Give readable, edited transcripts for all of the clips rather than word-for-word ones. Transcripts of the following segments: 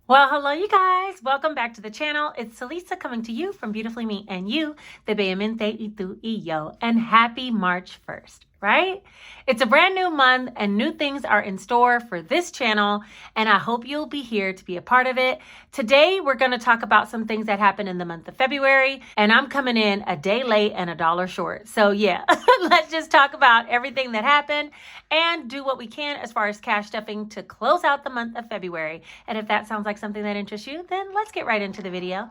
Well, hello, you guys. Welcome back to the channel. It's Celisa coming to you from Beautifullymeandyou, and happy March 1st, right? It's a brand new month and new things are in store for this channel, and I hope you'll be here to be a part of it. Today, we're going to talk about some things that happened in the month of February, and I'm coming in a day late and $1 short. So yeah, let's just talk about everything that happened and do what we can as far as cash stuffing to close out the month of February. And if that sounds like something that interests you, then let's get right into the video.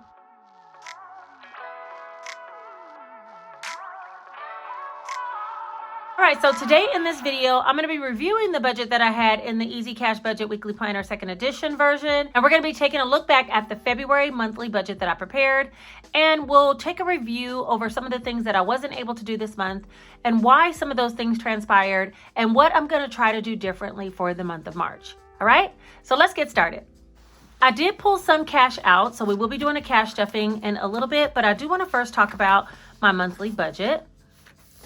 All right, so today in this video, I'm going to be reviewing the budget that I had in the Easy Cash Budget Weekly Planner 2nd edition version. And we're going to be taking a look back at the February monthly budget that I prepared. And we'll take a review over some of the things that I wasn't able to do this month and why some of those things transpired and what I'm going to try to do differently for the month of March. All right, so let's get started. I did pull some cash out, so we will be doing a cash stuffing in a little bit, but I do want to first talk about my monthly budget.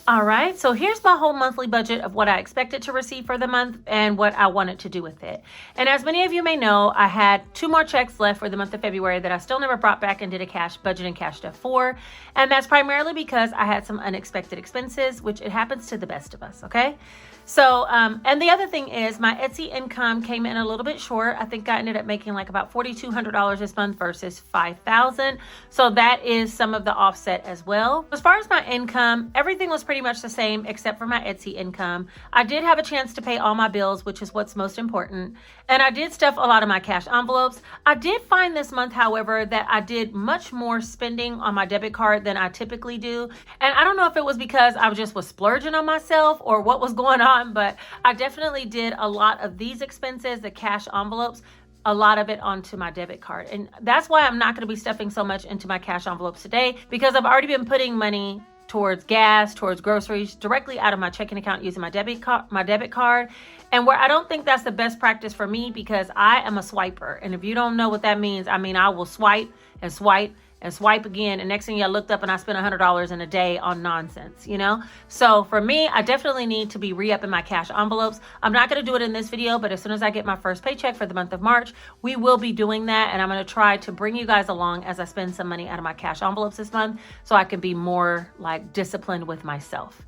All right, so here's my whole monthly budget of what I expected to receive for the month and what I wanted to do with it. And as many of you may know, I had 2 more checks left for the month of February that I still never brought back and did a cash budget and cash stuff for. And that's primarily because I had some unexpected expenses, which it happens to the best of us, okay? So, and the other thing is my Etsy income came in a little bit short. I think I ended up making like about $4,200 this month versus $5,000. So that is some of the offset as well. As far as my income, everything was pretty much the same except for my Etsy income. I did have a chance to pay all my bills, which is what's most important. And I did stuff a lot of my cash envelopes. I did find this month, however, that I did much more spending on my debit card than I typically do. And I don't know if it was because I just was splurging on myself or what was going on, but I definitely did a lot of these expenses, the cash envelopes, a lot of it onto my debit card. And that's why I'm not going to be stuffing so much into my cash envelopes today, because I've already been putting money towards gas, towards groceries, directly out of my checking account using my debit card. And where I don't think that's the best practice for me, because I am a swiper. And if you don't know what that means, I mean, I will swipe and swipe and swipe again, and next thing I looked up and I spent $100 in a day on nonsense, you know? So for me, I definitely need to be re-upping my cash envelopes. I'm not gonna do it in this video, but as soon as I get my first paycheck for the month of March, we will be doing that, and I'm gonna try to bring you guys along as I spend some money out of my cash envelopes this month so I can be more like disciplined with myself.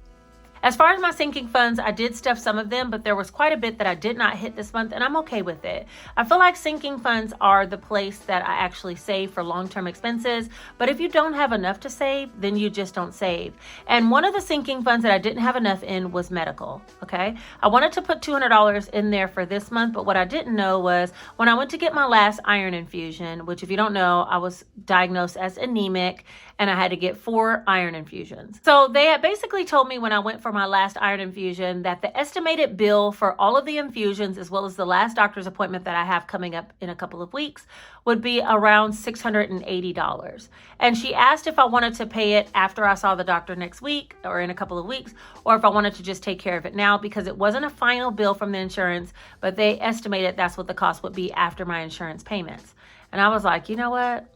As far as my sinking funds, I did stuff some of them, but there was quite a bit that I did not hit this month, and I'm okay with it. I feel like sinking funds are the place that I actually save for long-term expenses, but if you don't have enough to save, then you just don't save. And one of the sinking funds that I didn't have enough in was medical, okay? I wanted to put $200 in there for this month, but what I didn't know was when I went to get my last iron infusion, which if you don't know, I was diagnosed as anemic, and I had to get 4 iron infusions. So they had basically told me when I went for my last iron infusion that the estimated bill for all of the infusions, as well as the last doctor's appointment that I have coming up in a couple of weeks, would be around $680. And she asked if I wanted to pay it after I saw the doctor next week or in a couple of weeks, or if I wanted to just take care of it now, because it wasn't a final bill from the insurance, but they estimated that's what the cost would be after my insurance payments. And I was like, you know what?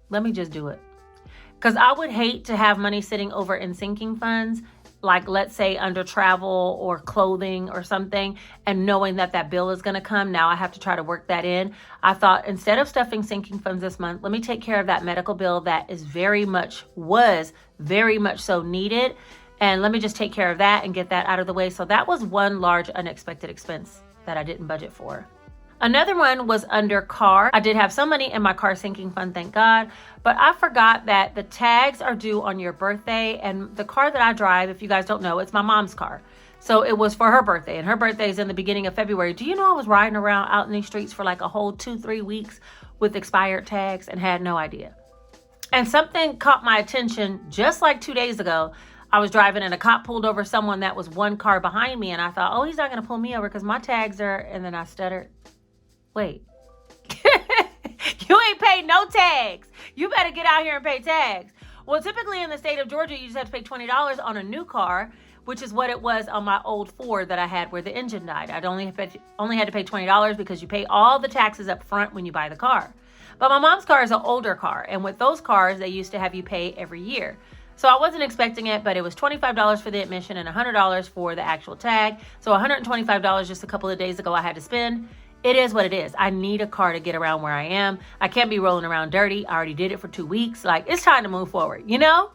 Let me just do it. Because I would hate to have money sitting over in sinking funds, like let's say under travel or clothing or something, and knowing that that bill is going to come. Now I have to try to work that in. I thought instead of stuffing sinking funds this month, let me take care of that medical bill that was very much so needed. And let me just take care of that and get that out of the way. So that was one large unexpected expense that I didn't budget for. Another one was under car. I did have some money in my car sinking fund, thank God, but I forgot that the tags are due on your birthday, and the car that I drive, if you guys don't know, it's my mom's car. So it was for her birthday, and her birthday is in the beginning of February. Do you know I was riding around out in these streets for like a whole 2-3 weeks with expired tags and had no idea? And something caught my attention just like 2 days ago. I was driving and a cop pulled over someone that was 1 car behind me, and I thought, oh, he's not gonna pull me over because my tags are, and then I stuttered. Wait, you ain't paid no tags. You better get out here and pay tags. Well, typically in the state of Georgia, you just have to pay $20 on a new car, which is what it was on my old Ford that I had where the engine died. I'd only had to pay $20 because you pay all the taxes up front when you buy the car. But my mom's car is an older car, and with those cars, they used to have you pay every year. So I wasn't expecting it, but it was $25 for the admission and $100 for the actual tag. So $125 just a couple of days ago I had to spend. it is what it is. I need a car to get around where I am. I can't be rolling around dirty. I already did it for 2 weeks. Like, it's time to move forward, you know?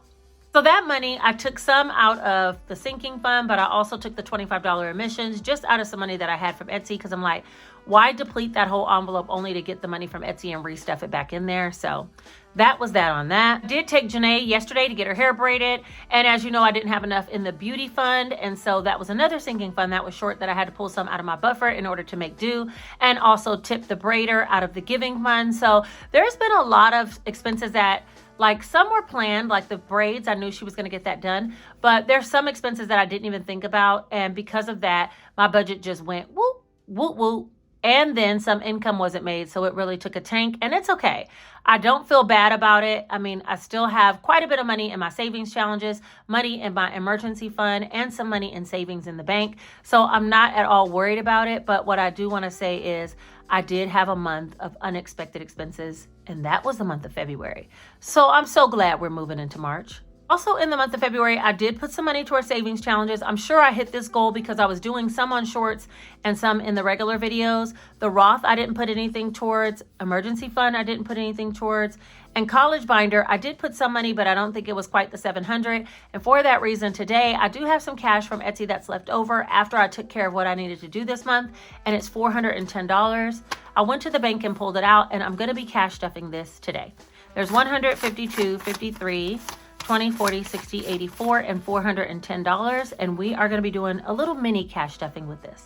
So that money, I took some out of the sinking fund, but I also took the $25 emissions just out of some money that I had from Etsy, because I'm like, why deplete that whole envelope only to get the money from Etsy and restuff it back in there? So that was that on that. I did take Janae yesterday to get her hair braided. And as you know, I didn't have enough in the beauty fund. And so that was another sinking fund that was short that I had to pull some out of my buffer in order to make do, and also tip the braider out of the giving fund. So there's been a lot of expenses that, like, some were planned, like the braids. I knew she was going to get that done, but there's some expenses that I didn't even think about. And because of that, my budget just went whoop, whoop, whoop. And then some income wasn't made. So it really took a tank, and it's okay. I don't feel bad about it. I mean, I still have quite a bit of money in my savings challenges, money in my emergency fund, and some money in savings in the bank. So I'm not at all worried about it. But what I do want to say is I did have a month of unexpected expenses, and that was the month of February. So I'm so glad we're moving into March. Also in the month of February, I did put some money towards savings challenges. I'm sure I hit this goal because I was doing some on shorts and some in the regular videos. The Roth, I didn't put anything towards. Emergency fund, I didn't put anything towards. And college binder, I did put some money, but I don't think it was quite the $700. And for that reason, today, I do have some cash from Etsy that's left over after I took care of what I needed to do this month. And it's $410. I went to the bank and pulled it out, and I'm going to be cash stuffing this today. There's 152, 53, 20, 40, 60, 84, and $410. And we are going to be doing a little mini cash stuffing with this.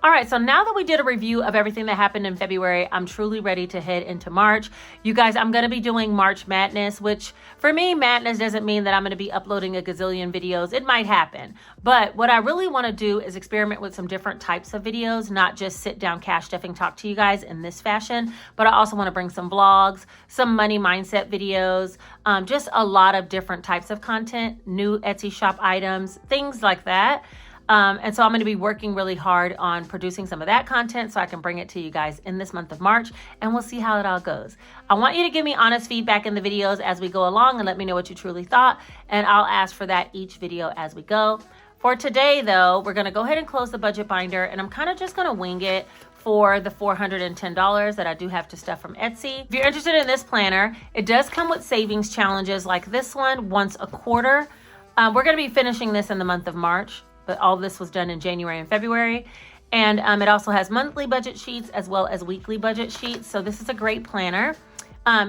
All right, so now that we did a review of everything that happened in February, I'm truly ready to head into March. You guys, I'm going to be doing March Madness, which for me, madness doesn't mean that I'm going to be uploading a gazillion videos. It might happen. But what I really want to do is experiment with some different types of videos, not just sit down cash stuffing talk to you guys in this fashion, but I also want to bring some vlogs, some money mindset videos, just a lot of different types of content, new Etsy shop items, things like that. And so I'm going to be working really hard on producing some of that content so I can bring it to you guys in this month of March, and we'll see how it all goes. I want you to give me honest feedback in the videos as we go along and let me know what you truly thought, and I'll ask for that each video as we go. For today, though, we're going to go ahead and close the budget binder, and I'm kind of just going to wing it for the $410 that I do have to stuff from Etsy. If you're interested in this planner, it does come with savings challenges like this one once a quarter. We're going to be finishing this in the month of March. But all this was done in January and February. And it also has monthly budget sheets as well as weekly budget sheets. So this is a great planner.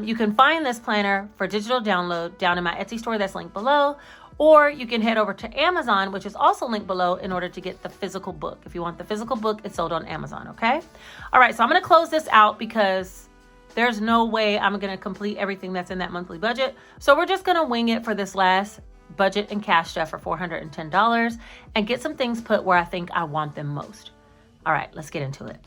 You can find this planner for digital download down in my Etsy store that's linked below. Or you can head over to Amazon, which is also linked below, in order to get the physical book. If you want the physical book, it's sold on Amazon, okay? All right, so I'm going to close this out because there's no way I'm going to complete everything that's in that monthly budget. So we're just going to wing it for this last budget and cash stuff for $410 and get some things put where I think I want them most. All right, let's get into it.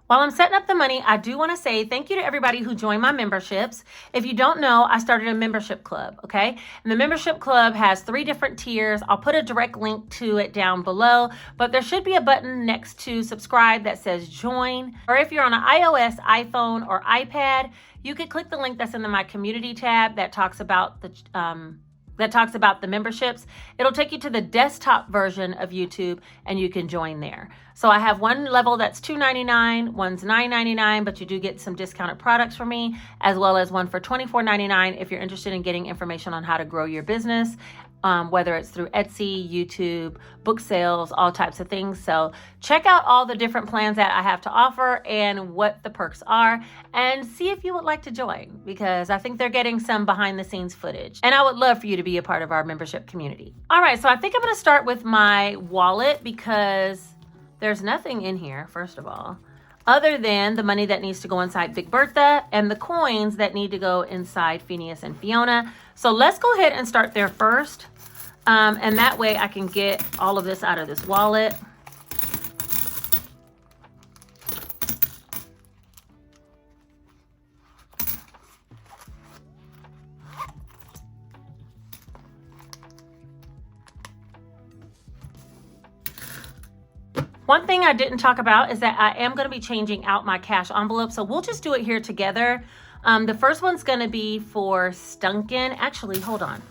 While I'm setting up the money, I do want to say thank you to everybody who joined my memberships. If you don't know, I started a membership club, okay? And the membership club has 3 different tiers. I'll put a direct link to it down below, but there should be a button next to subscribe that says join. Or if you're on an iOS, iPhone, or iPad, you could click the link that's in my community tab that talks about the memberships. It'll take you to the desktop version of YouTube and you can join there. So I have one level that's $2.99, one's $9.99, but you do get some discounted products from me, as well as one for $24.99 if you're interested in getting information on how to grow your business, whether it's through Etsy, YouTube, book sales, all types of things. So check out all the different plans that I have to offer and what the perks are, and see if you would like to join, because I think they're getting some behind the scenes footage, and I would love for you to be a part of our membership community. All right, so I think I'm going to start with my wallet because there's nothing in here, first of all, other than the money that needs to go inside Big Bertha and the coins that need to go inside Phineas and Fiona. So let's go ahead and start there first. And that way I can get all of this out of this wallet. One thing I didn't talk about is that I am going to be changing out my cash envelope. So we'll just do it here together. The first one's going to be for Stunkin. Actually, hold on.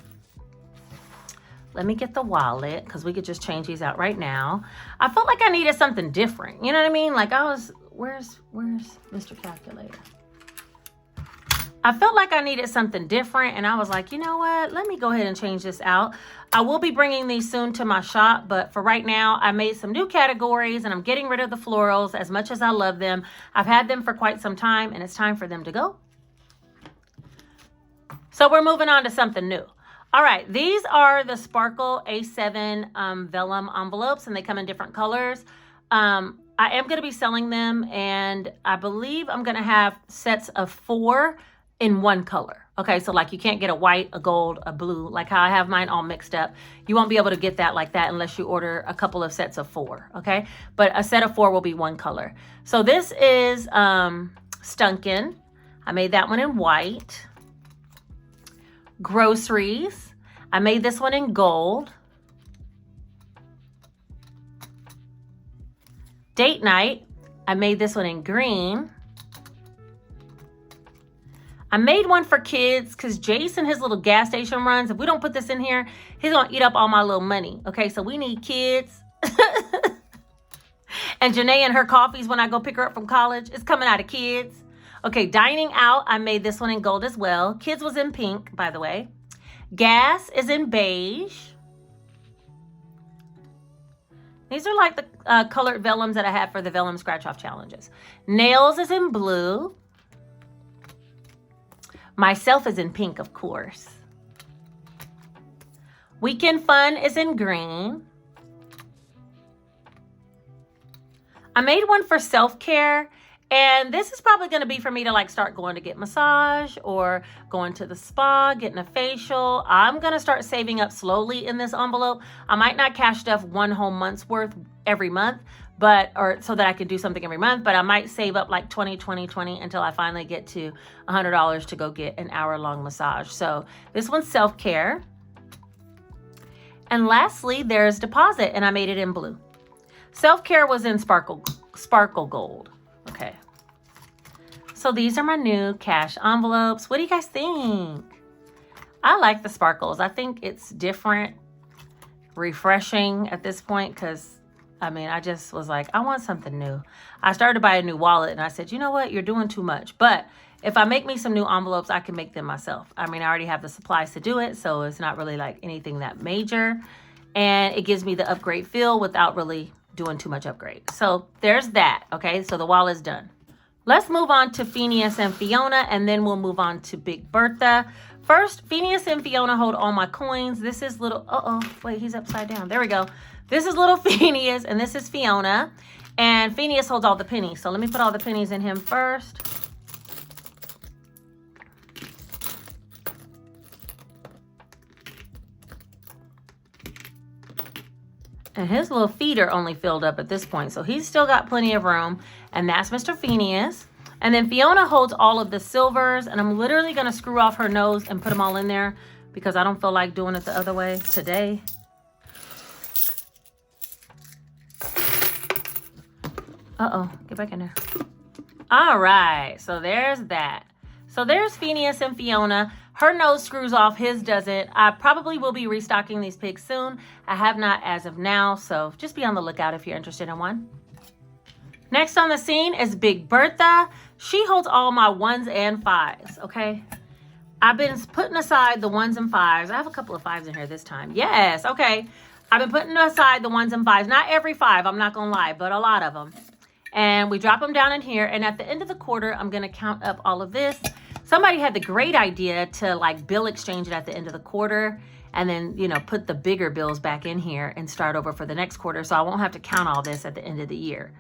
Let me get the wallet because we could just change these out right now. I felt like I needed something different. You know what I mean? Like where's Mr. Calculator? I felt like I needed something different, and I was like, you know what? Let me go ahead and change this out. I will be bringing these soon to my shop, but for right now, I made some new categories, and I'm getting rid of the florals as much as I love them. I've had them for quite some time, and it's time for them to go. So we're moving on to something new. All right, these are the Sparkle A7 vellum envelopes, and they come in different colors. I am going to be selling them, and I believe I'm going to have sets of 4 in one color. Okay, so like you can't get a white, a gold, a blue, like how I have mine all mixed up. You won't be able to get that like that unless you order a couple of sets of 4, okay? But a set of 4 will be one color. So this is Stunkin'. I made that one in white. Groceries. I made this one in gold. Date night. I made this one in green. I made one for kids because Jason, his little gas station runs, if we don't put this in here, he's going to eat up all my little money. Okay, so we need kids. And Janae and her coffees when I go pick her up from college, it's coming out of kids. Okay, dining out, I made this one in gold as well. Kids was in pink, by the way. Gas is in beige. These are like the colored vellums that I have for the vellum scratch-off challenges. Nails is in blue. Myself is in pink, of course. Weekend fun is in green. I made one for self-care, and this is probably going to be for me to like start going to get massage or going to the spa, getting a facial. I'm going to start saving up slowly in this envelope. I might not cash stuff one whole month's worth every month, or so that I can do something every month, but I might save up like 20 until I finally get to $100 to go get an hour-long massage. So this one's self-care. And lastly, there's deposit, and I made it in blue. Self-care was in sparkle gold. Okay. So these are my new cash envelopes. What do you guys think? I like the sparkles. I think it's different, refreshing at this point because I mean, I just was like, I want something new. I started to buy a new wallet and I said, you know what? You're doing too much. But if I make me some new envelopes, I can make them myself. I mean, I already have the supplies to do it. So it's not really like anything that major. And it gives me the upgrade feel without really doing too much upgrade. So there's that. Okay. So the wallet's done. Let's move on to Phineas and Fiona, and then we'll move on to Big Bertha. First, Phineas and Fiona hold all my coins. This is little, wait, he's upside down. There we go. This is little Phineas, and this is Fiona. And Phineas holds all the pennies. So let me put all the pennies in him first. And his little feet are only filled up at this point. So he's still got plenty of room. And that's Mr. Phineas. And then Fiona holds all of the silvers. And I'm literally going to screw off her nose and put them all in there because I don't feel like doing it the other way today. Get back in there. All right, so there's that. So there's Phineas and Fiona. Her nose screws off, his doesn't. I probably will be restocking these pigs soon. I have not as of now, so just be on the lookout if you're interested in one. Next on the scene is Big Bertha. She holds all my 1s and 5s, okay? I've been putting aside the 1s and 5s. I have a couple of 5s in here this time. Yes, okay. I've been putting aside the 1s and 5s. Not every 5, I'm not going to lie, but a lot of them. And we drop them down in here. And at the end of the quarter, I'm going to count up all of this. Somebody had the great idea to like bill exchange it at the end of the quarter. And then, you know, put the bigger bills back in here and start over for the next quarter. So I won't have to count all this at the end of the year.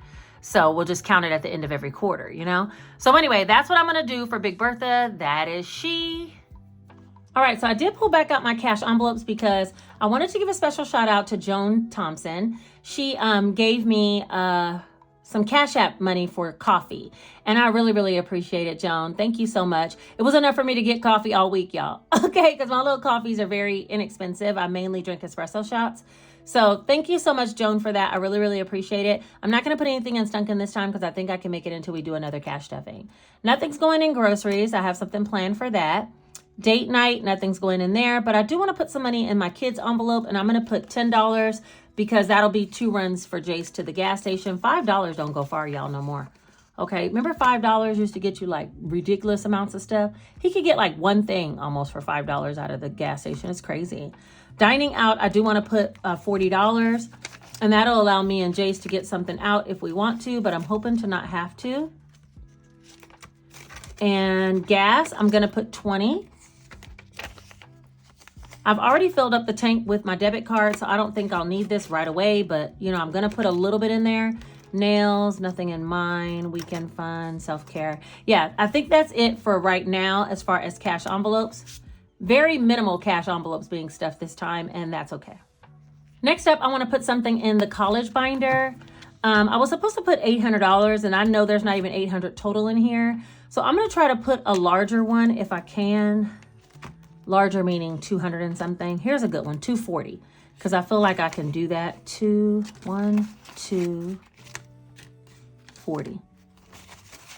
So we'll just count it at the end of every quarter, you know? So anyway, that's what I'm going to do for Big Bertha. That is she. All right, so I did pull back out my cash envelopes because I wanted to give a special shout out to Joan Thompson. She gave me some Cash.app money for coffee. And I really, really appreciate it, Joan. Thank you so much. It was enough for me to get coffee all week, y'all. Okay, because my little coffees are very inexpensive. I mainly drink espresso shots. So thank you so much, Joan, for that. I really, really appreciate it. I'm not going to put anything in Stunkin' this time because I think I can make it until we do another cash stuffing. Nothing's going in groceries. I have something planned for that. Date night, nothing's going in there, but I do want to put some money in my kids' envelope, and I'm going to put $10 because that'll be 2 runs for Jace to the gas station. $5 don't go far, y'all, no more. Okay, remember $5 used to get you like ridiculous amounts of stuff? He could get like one thing almost for $5 out of the gas station. It's crazy. Dining out, I do want to put $40, and that'll allow me and Jace to get something out if we want to, but I'm hoping to not have to. And gas, I'm going to put $20. I've already filled up the tank with my debit card, so I don't think I'll need this right away, but you know, I'm going to put a little bit in there. Nails, nothing in mine, weekend fun, self-care. Yeah, I think that's it for right now as far as cash envelopes. Very minimal cash envelopes being stuffed this time, and that's okay. Next up, I want to put something in the college binder. I was supposed to put $800, and I know there's not even $800 total in here. So I'm going to try to put a larger one if I can. Larger meaning 200 and something. Here's a good one, 240, because I feel like I can do that. 1, 2, 40.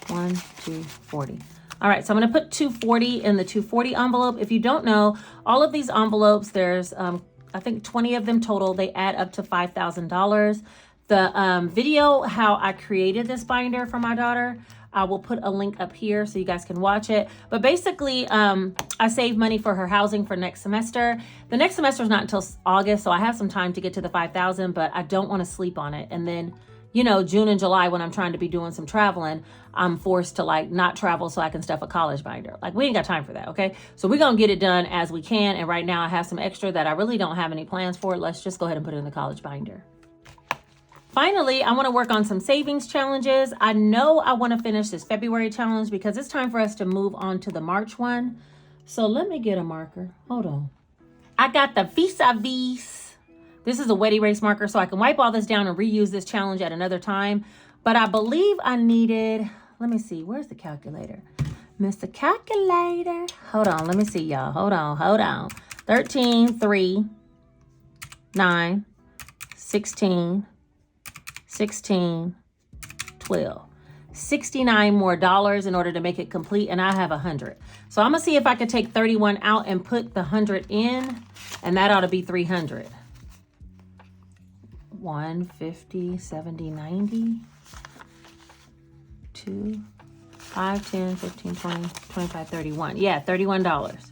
1, 2, 40. All right, so I'm going to put 240 in the 240 envelope. If you don't know, all of these envelopes, there's I think 20 of them total. They add up to $5,000. The video how I created this binder for my daughter, I will put a link up here so you guys can watch it. But basically, I saved money for her housing for next semester. The next semester is not until August, so I have some time to get to the 5,000, but I don't want to sleep on it. And then, you know, June and July, when I'm trying to be doing some traveling, I'm forced to like not travel so I can stuff a college binder. Like, we ain't got time for that, okay? So we're gonna get it done as we can. And right now I have some extra that I really don't have any plans for. Let's just go ahead and put it in the college binder. Finally, I want to work on some savings challenges. I know I want to finish this February challenge because it's time for us to move on to the March one. So let me get a marker. Hold on. I got the Vis-a-Vis. This is a wet erase marker, so I can wipe all this down and reuse this challenge at another time. But I believe I needed, let me see, where's the calculator? Mr. Calculator. Hold on, let me see, y'all. Hold on. 13, 3, 9, 16, 16, 12, 69 more dollars in order to make it complete, and I have 100. So I'm gonna see if I could take 31 out and put the 100 in, and that ought to be 300. 150, 70, 90, 2, 5, 10, 15, 20, 25, 31. Yeah, $31.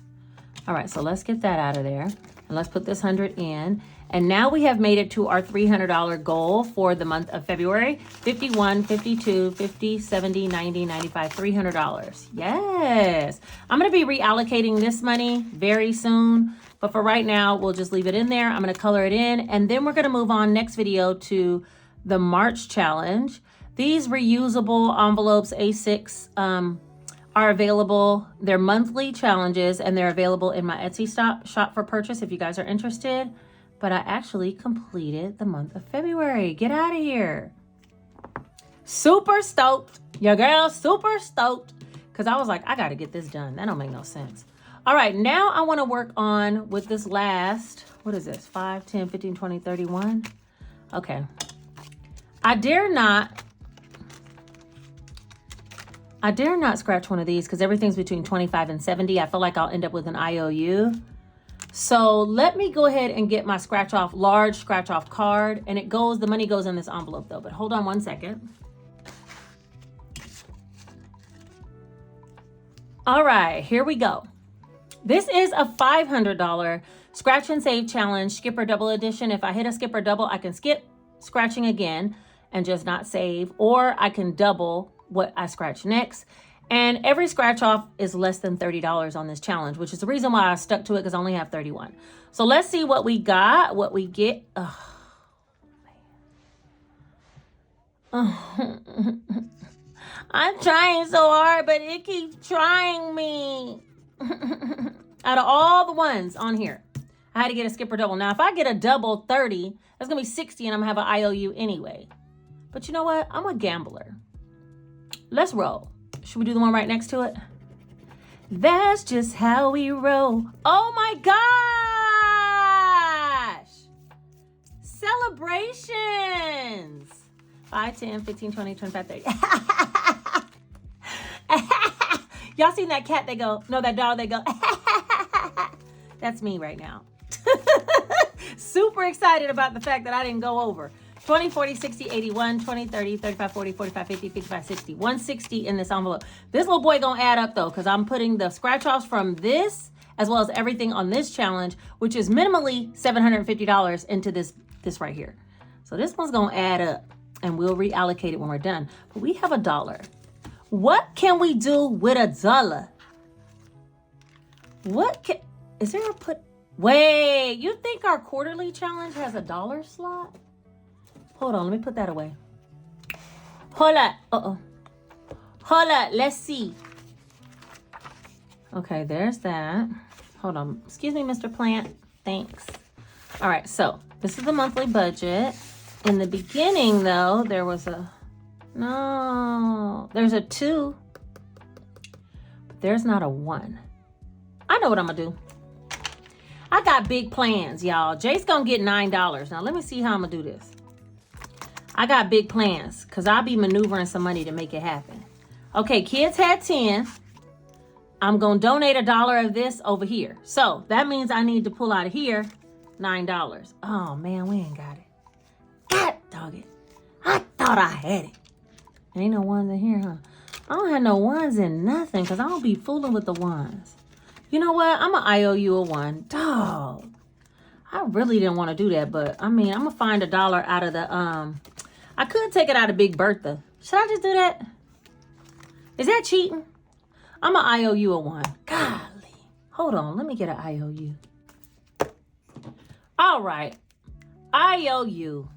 All right, so let's get that out of there, and let's put this 100 in. And now we have made it to our $300 goal for the month of February. 51, 52, 50, 70, 90, 95, $300. Yes. I'm going to be reallocating this money very soon. But for right now, we'll just leave it in there. I'm going to color it in. And then we're going to move on next video to the March challenge. These reusable envelopes, A6, are available. They're monthly challenges, and they're available in my Etsy shop for purchase if you guys are interested. But I actually completed the month of February. Get out of here. Super stoked. Your girl super stoked. Because I was like, I got to get this done. That don't make no sense. All right, now I want to work on with this last, what is this? 5, 10, 15, 20, 31. Okay. I dare not scratch one of these because everything's between 25 and 70. I feel like I'll end up with an IOU. So let me go ahead and get my large scratch off card, and the money goes in this envelope though, but hold on one second. All right, here we go. This is a $500 scratch and save challenge, skipper double edition. If I hit a skipper double, I can skip scratching again and just not save, or I can double what I scratch next. And every scratch off is less than $30 on this challenge, which is the reason why I stuck to it, because I only have 31. So let's see what we got, what we get. Oh, man. I'm trying so hard, but it keeps trying me. Out of all the ones on here, I had to get a skipper double. Now, if I get a double 30, that's going to be 60, and I'm going to have an IOU anyway. But you know what? I'm a gambler. Let's roll. Should we do the one right next to it? That's just how we roll. Oh my gosh! Celebrations! 5, 10, 15, 20, 25, 30. Y'all seen that cat? They go, no, that dog, they go. That's me right now. Super excited about the fact that I didn't go over. 20, 40, 60, 81, 20, 30, 35, 40, 45, 50, 55, 60. 160 in this envelope. This little boy gonna add up though, because I'm putting the scratch-offs from this as well as everything on this challenge, which is minimally $750 into this right here. So this one's gonna add up and we'll reallocate it when we're done. But we have $1. What can we do with $1? Is there a wait, you think our quarterly challenge has $1 slot? Hold on, let me put that away. Hold up, Hold up, let's see. Okay, there's that. Hold on, excuse me, Mr. Plant, thanks. All right, so this is the monthly budget. In the beginning though, there was there's a 2, but there's not a 1. I know what I'm gonna do. I got big plans, y'all. Jay's gonna get $9. Now let me see how I'm gonna do this. I got big plans because I'll be maneuvering some money to make it happen. Okay, kids had 10. I'm gonna donate $1 of this over here. So that means I need to pull out of here $9. Oh man, we ain't got it. God dog it. I thought I had it. Ain't no ones in here, huh? I don't have no ones in nothing because I don't be fooling with the ones. You know what? I'm gonna IOU a 1. Dog. I really didn't want to do that, but I mean, I'm gonna find $1 out of the I could take it out of Big Bertha. Should I just do that? Is that cheating? I'm gonna IOU a 1. Golly. Hold on, let me get an IOU. All right. IOU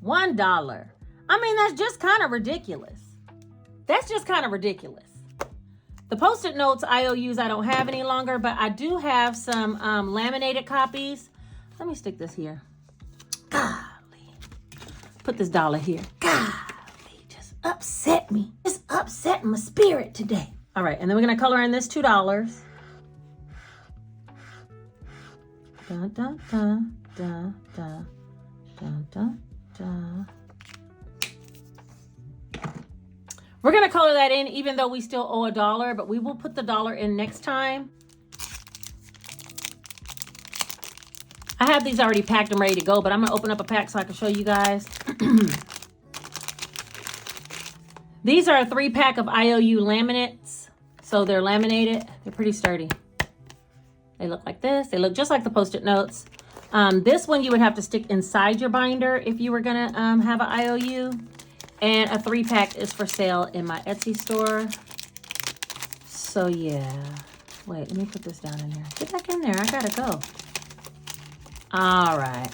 $1. I mean, that's just kind of ridiculous. That's just kind of ridiculous. The Post-it notes IOUs I don't have any longer, but I do have some laminated copies. Let me stick this here. Golly. Put this $1 here. Golly, just upset me. Just upset my spirit today. All right, and then we're gonna color in this $2. Dun, dun, dun, dun, dun, dun, dun, dun. We're gonna color that in even though we still owe $1, but we will put the $1 in next time. I have these already packed and ready to go, but I'm gonna open up a pack so I can show you guys. These are a 3-pack of IOU laminates. So they're laminated, they're pretty sturdy. They look like this, they look just like the Post-it notes. This one you would have to stick inside your binder if you were gonna have an IOU. And a 3-pack is for sale in my Etsy store. So yeah, wait, let me put this down in here. Get back in there, I gotta go. All right.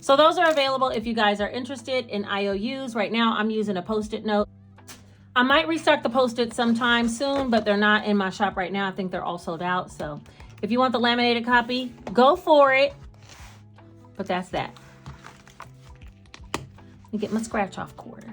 So those are available if you guys are interested in IOUs. Right now, I'm using a Post-it note. I might restock the Post-it sometime soon, but they're not in my shop right now. I think they're all sold out. So if you want the laminated copy, go for it. But that's that. Let me get my scratch-off quarter.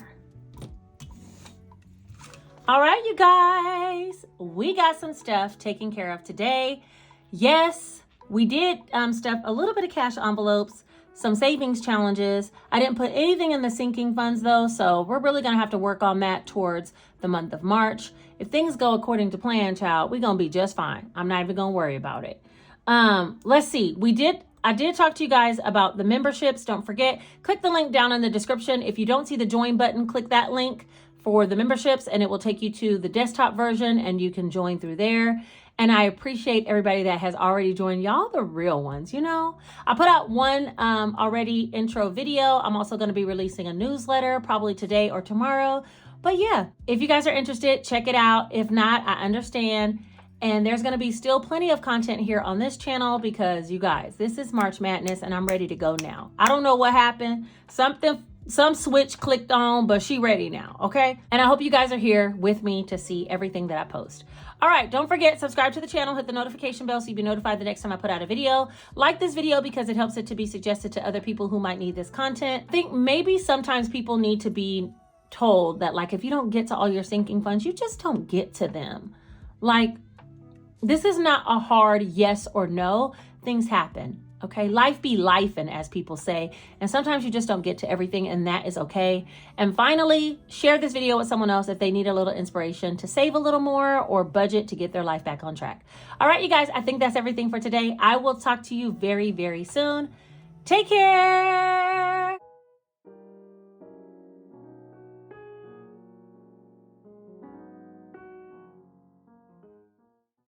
All right, you guys, we got some stuff taken care of today. Yes, we did stuff a little bit of cash envelopes, some savings challenges. I didn't put anything in the sinking funds though, so we're really gonna have to work on that towards the month of March. If things go according to plan, child, we're gonna be just fine. I'm not even gonna worry about it. Let's see, I did talk to you guys about the memberships. Don't forget, click the link down in the description. If you don't see the join button, click that link for the memberships and it will take you to the desktop version and you can join through there. And I appreciate everybody that has already joined. Y'all the real ones, you know. I put out one already intro video. I'm also going to be releasing a newsletter probably today or tomorrow. But yeah, if you guys are interested, check it out. If not, I understand. And there's going to be still plenty of content here on this channel because you guys, this is March Madness and I'm ready to go now. I don't know what happened. Some switch clicked on, but she ready now, okay? And I hope you guys are here with me to see everything that I post. All right, don't forget, subscribe to the channel, hit the notification bell so you'll be notified the next time I put out a video. Like this video because it helps it to be suggested to other people who might need this content. I think maybe sometimes people need to be told that, like, if you don't get to all your sinking funds, you just don't get to them. Like, this is not a hard yes or no. Things happen. Okay, life be lifing, as people say, and sometimes you just don't get to everything, and that is okay. And finally, share this video with someone else if they need a little inspiration to save a little more or budget to get their life back on track. All right, you guys, I think that's everything for today. I will talk to you very, very soon. Take care.